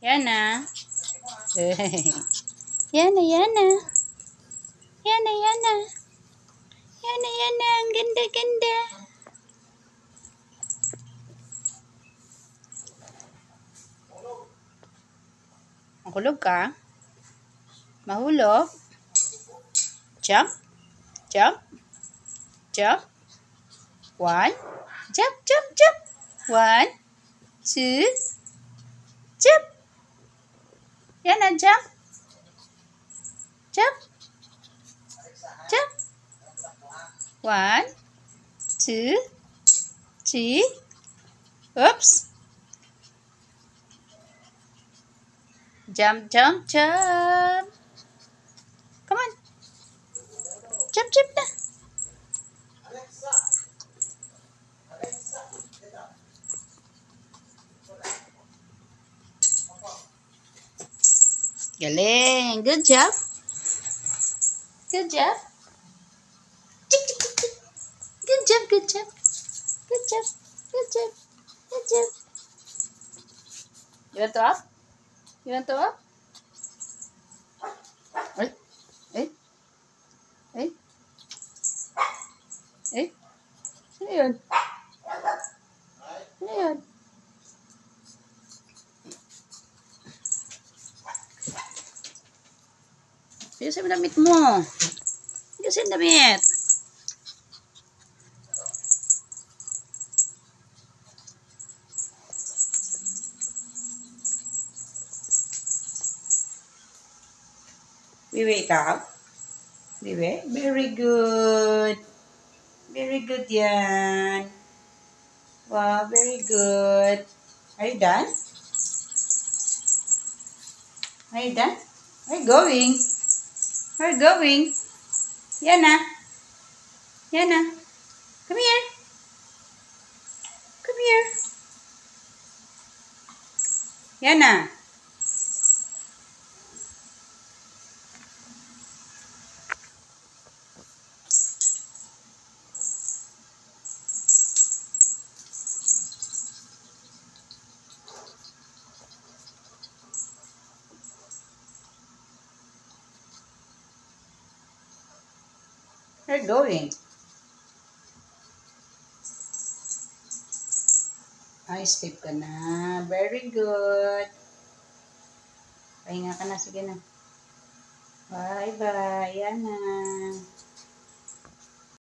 Yana. Yana, Yana. Yana, Yana. Yana, Yana. Ang ganda, ganda. Mahulog ka? Mahulog? Jump? Jump? Jump? 1. Jump, jump, jump. 1, 2. Jump. Yana, jump. Jump. Jump. 1, 2, 3. Oops. Jump, jump, jump. Come on. Jump, jump na. Galing. Good job. Good job. Good job, good job. Good job. Good job. Good job. You want to up? You want to up? Ay. Ay. Ay. Ay. Ano yun? Ano yun? Ayusin mo damit mo. Ayusin damit. Bibi, ikaw? Bibi? Very good. Very good yan. Wow, very good. Are you done? Are you done? Where are you going? Where are you going? Yana. Yana. Come here. Come here. Yana. Where are you going? Ay, sleep ka na. Very good. Pahinga ka na. Sige na. Bye-bye. Yana.